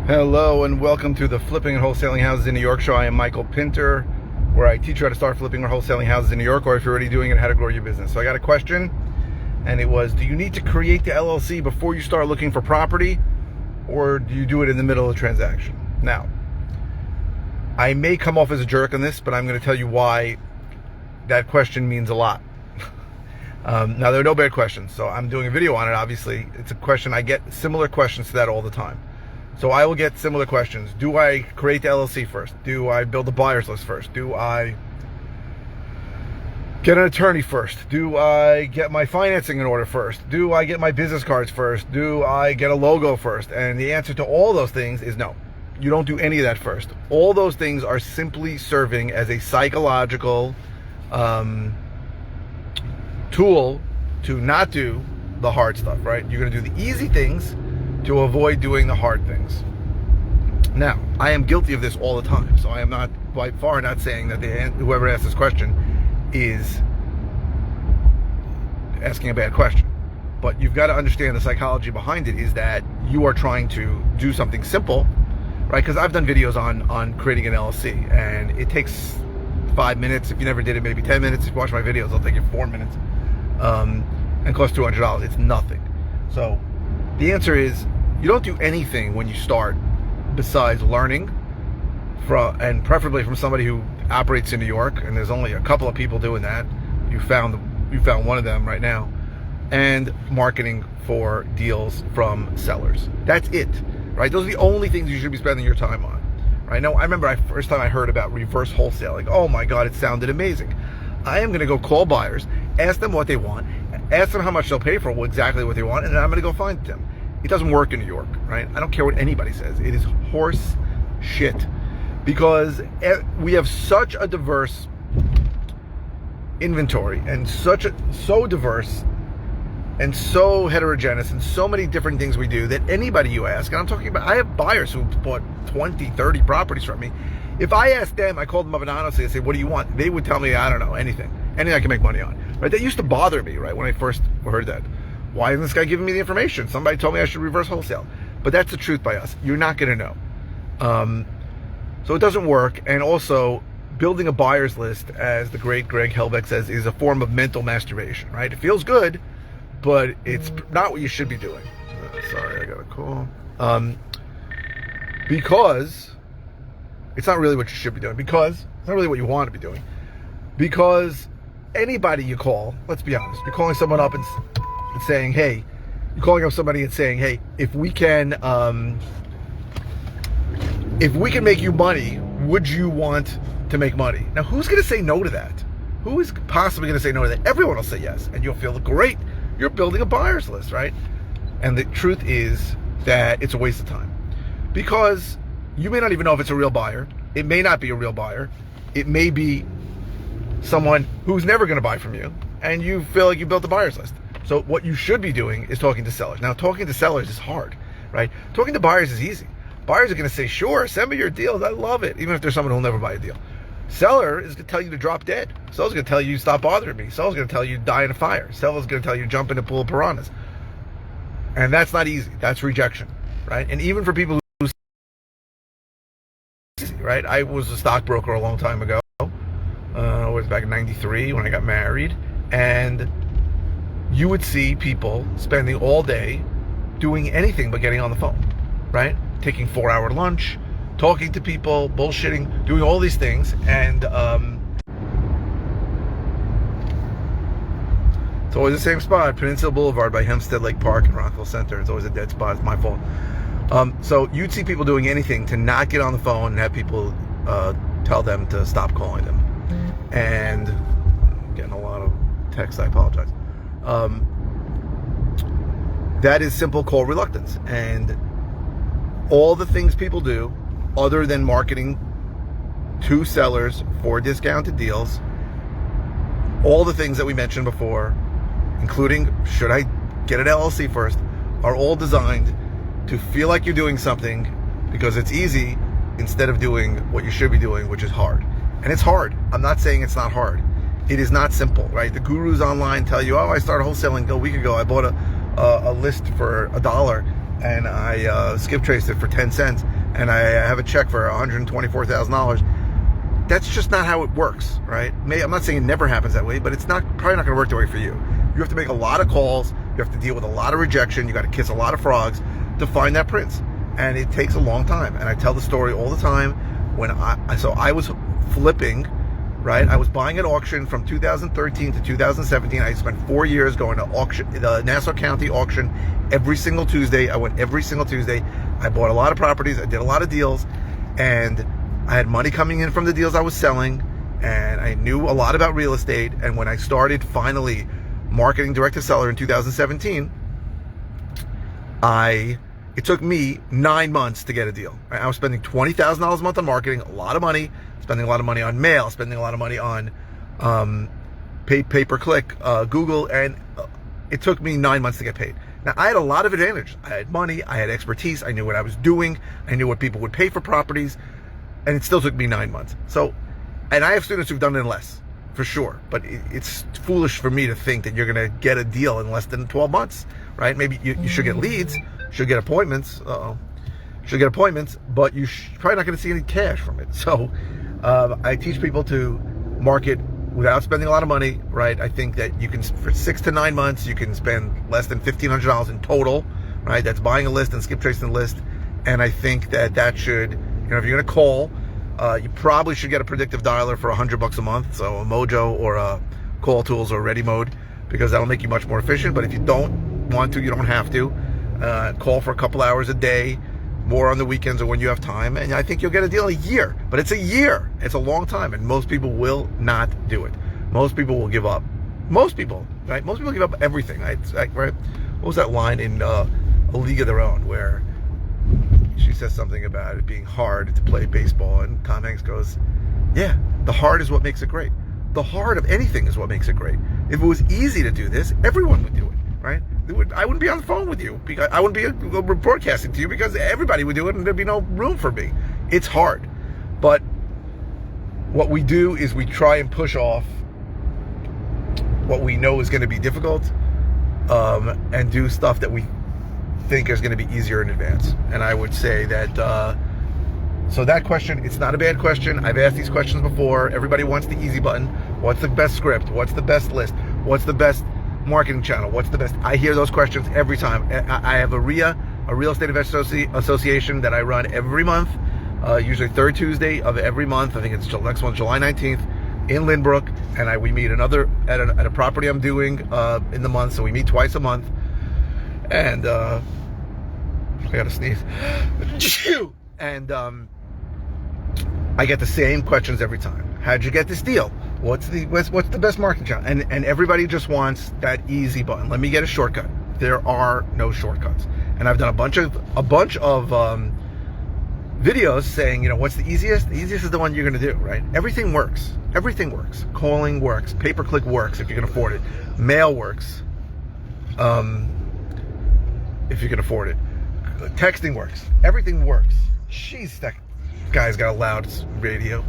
Hello and welcome to the Flipping and Wholesaling Houses in New York show. I am Michael Pinter, where I teach you how to start flipping or wholesaling houses in New York, or if you're already doing it, how to grow your business. So I got a question, and it was, do you need to create the LLC before you start looking for property, or do you do it in the middle of the transaction? Now, I may come off as a jerk on this, but I'm going to tell you why that question means a lot. Now, there are no bad questions, so I'm doing a video on it, obviously. It's a question, I get similar questions to that all the time. So I will get similar questions. Do I create the LLC first? Do I build a buyer's list first? Do I get an attorney first? Do I get my financing in order first? Do I get my business cards first? Do I get a logo first? And the answer to all those things is no. You don't do any of that first. All those things are simply serving as a psychological tool to not do the hard stuff, right? You're going to do the easy things to avoid doing the hard things. Now, I am guilty of this all the time, so I am not, by far, not saying that whoever asked this question is asking a bad question. But you've got to understand the psychology behind it is that you are trying to do something simple, right? Because I've done videos on creating an LLC, and it takes 5 minutes. If you never did it, maybe 10 minutes. If you watch my videos, it'll take you 4 minutes. And cost $200. It's nothing. So the answer is, you don't do anything when you start besides learning from, and preferably from somebody who operates in New York, and there's only a couple of people doing that. You found one of them right now, and marketing for deals from sellers. That's it, right? Those are the only things you should be spending your time on, right? Now, I remember first time I heard about reverse wholesaling. Oh my God, it sounded amazing. I am going to go call buyers, ask them what they want, ask them how much they'll pay for exactly what they want, and then I'm going to go find them. It doesn't work in New York, right? I don't care what anybody says. It is horse shit, because we have such a diverse inventory, and so diverse and so heterogeneous, and so many different things we do that anybody you ask, and I'm talking about, I have buyers who bought 20, 30 properties from me. If I asked them, I called them up anonymously and say, what do you want? They would tell me, I don't know, anything I can make money on, right? That used to bother me, right, when I first heard that. Why isn't this guy giving me the information? Somebody told me I should reverse wholesale. But that's the truth by us. You're not going to know. So it doesn't work. And also, building a buyer's list, as the great Greg Helbeck says, is a form of mental masturbation, right? It feels good, but it's not what you should be doing. Sorry, I got a call. Because it's not really what you should be doing. Because it's not really what you want to be doing. Because anybody you call, let's be honest, you're calling someone up and saying, hey, you're calling up somebody and saying, hey, if we can make you money, would you want to make money? Now, who's going to say no to that? Who is possibly going to say no to that? Everyone will say yes, and you'll feel great. You're building a buyer's list, right? And the truth is that it's a waste of time, because you may not even know if it's a real buyer. It may not be a real buyer. It may be someone who's never going to buy from you, and you feel like you built a buyer's list. So what you should be doing is talking to sellers. Now, talking to sellers is hard, right? Talking to buyers is easy. Buyers are going to say, sure, send me your deals. I love it. Even if there's someone who'll never buy a deal. Seller is going to tell you to drop dead. Seller's going to tell you, stop bothering me. Seller's going to tell you, die in a fire. Seller's going to tell you, jump in a pool of piranhas. And that's not easy. That's rejection, right? And even for people who, right? I was a stockbroker a long time ago. It was back in '93 when I got married. And you would see people spending all day doing anything but getting on the phone, right? Taking 4-hour lunch, talking to people, bullshitting, doing all these things. And it's always the same spot, Peninsula Boulevard by Hempstead Lake Park in Rockville Center. It's always a dead spot. It's my fault. So you'd see people doing anything to not get on the phone and have people tell them to stop calling them. And I'm getting a lot of texts. I apologize. That is simple call reluctance. And all the things people do, other than marketing to sellers for discounted deals, all the things that we mentioned before, including should I get an LLC first, are all designed to feel like you're doing something because it's easy instead of doing what you should be doing, which is hard. And it's hard. I'm not saying it's not hard. It is not simple, right? The gurus online tell you, oh, I started wholesaling a week ago. I bought a list for $1 and I skip traced it for 10 cents. and I have a check for $124,000. That's just not how it works, right? I'm not saying it never happens that way, but it's probably not going to work that way for you. You have to make a lot of calls. You have to deal with a lot of rejection. You got to kiss a lot of frogs to find that prince, and it takes a long time. And I tell the story all the time when I was flipping, right? I was buying at auction from 2013 to 2017. I spent 4 years going to auction, the Nassau County auction, every single Tuesday. I went every single Tuesday. I bought a lot of properties. I did a lot of deals, and I had money coming in from the deals I was selling, and I knew a lot about real estate. And when I started finally marketing direct to seller in 2017, it took me 9 months to get a deal. I was spending $20,000 a month on marketing, a lot of money, spending a lot of money on mail, spending a lot of money on pay-per-click, Google, and it took me 9 months to get paid. Now, I had a lot of advantage. I had money, I had expertise, I knew what I was doing, I knew what people would pay for properties, and it still took me 9 months. So, and I have students who've done it in less, for sure, but it's foolish for me to think that you're going to get a deal in less than 12 months, right? Maybe you should get leads, should get appointments, but you're probably not going to see any cash from it. So I teach people to market without spending a lot of money, right? I think that you can, for 6 to 9 months, you can spend less than $1,500 in total, right? That's buying a list and skip tracing the list. And I think that should, if you're going to call, you probably should get a predictive dialer for $100 a month. So a Mojo or a Call Tools or Ready Mode, because that'll make you much more efficient. But if you don't want to, you don't have to. Call for a couple hours a day, more on the weekends or when you have time, and I think you'll get a deal in a year. But it's a year. It's a long time, and most people will not do it. Most people will give up. Most people, right? Most people give up everything. Right? What was that line in A League of Their Own where she says something about it being hard to play baseball, and Tom Hanks goes, yeah, the hard is what makes it great. The hard of anything is what makes it great. If it was easy to do this, everyone would do it, right? I wouldn't be on the phone with you, because I wouldn't be broadcasting to you, because everybody would do it and there'd be no room for me. It's hard. But what we do is we try and push off what we know is going to be difficult, and do stuff that we think is going to be easier in advance. And I would say that, so that question, it's not a bad question. I've asked these questions before. Everybody wants the easy button. What's the best script? What's the best list? What's the best marketing channel? What's the best? I hear those questions every time. I have a RIA, a Real Estate Investors Association, that I run every month, usually third Tuesday of every month. I think it's next one, July 19th, in Lynbrook, and we meet at a property I'm doing in the month. So we meet twice a month, and I gotta sneeze. And I get the same questions every time. How'd you get this deal? What's the best marketing channel? And everybody just wants that easy button. Let me get a shortcut. There are no shortcuts. And I've done a bunch of videos saying, what's the easiest? The easiest is the one you're going to do, right? Everything works. Everything works. Calling works. Pay-per-click works if you can afford it. Mail works, if you can afford it. Texting works. Everything works. Jeez, that guy's got a loud radio.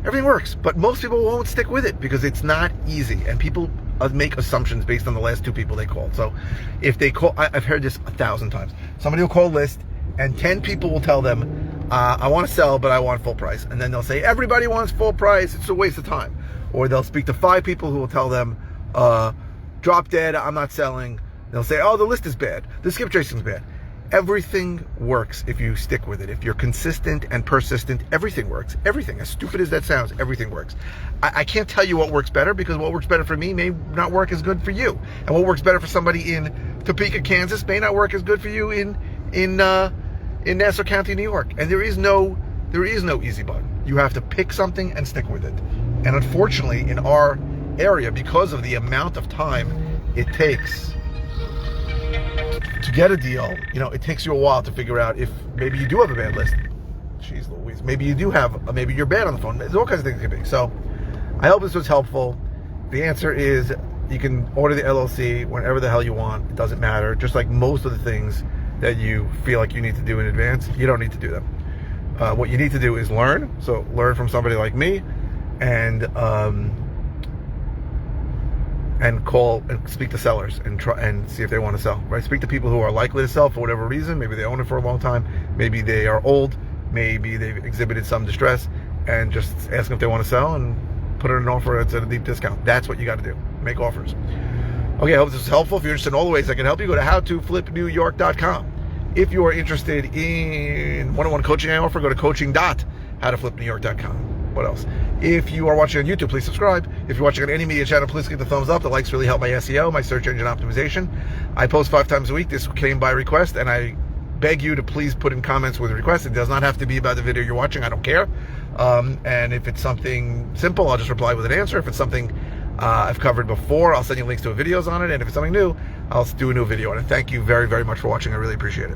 Everything works, but most people won't stick with it because it's not easy, and people make assumptions based on the last 2 people they called. So if they call, I've heard this 1,000 times. Somebody will call a list, and 10 people will tell them, I want to sell, but I want full price. And then they'll say, everybody wants full price, it's a waste of time. Or they'll speak to 5 people who will tell them, drop dead, I'm not selling. They'll say, oh, the list is bad, the skip tracing is bad. Everything works if you stick with it. If you're consistent and persistent, everything works. Everything, as stupid as that sounds, everything works. I can't tell you what works better, because what works better for me may not work as good for you. And what works better for somebody in Topeka, Kansas may not work as good for you in Nassau County, New York. And there is no easy button. You have to pick something and stick with it. And unfortunately, in our area, because of the amount of time it takes to get a deal, it takes you a while to figure out if maybe you do have a bad list. Jeez Louise. Maybe you do have, maybe you're bad on the phone. There's all kinds of things it could be. So I hope this was helpful. The answer is you can order the LLC whenever the hell you want. It doesn't matter. Just like most of the things that you feel like you need to do in advance, you don't need to do them. What you need to do is learn. So learn from somebody like me, and and call and speak to sellers and try and see if they want to sell, right? Speak to people who are likely to sell for whatever reason. Maybe they own it for a long time. Maybe they are old. Maybe they've exhibited some distress, and just ask them if they want to sell and put in an offer that's at a deep discount. That's what you got to do. Make offers. Okay, I hope this was helpful. If you're interested in all the ways I can help you, go to howtoflipnewyork.com. If you are interested in one-on-one coaching I offer, go to coaching.howtoflipnewyork.com. What else? If you are watching on YouTube, please subscribe. If you're watching on any media channel, please give the thumbs up. The likes really help my SEO, my search engine optimization. I post 5 times a week. This came by request, and I beg you to please put in comments with requests. It does not have to be about the video you're watching. I don't care. And if it's something simple, I'll just reply with an answer. If it's something I've covered before, I'll send you links to videos on it. And if it's something new, I'll do a new video on it. Thank you very, very much for watching. I really appreciate it.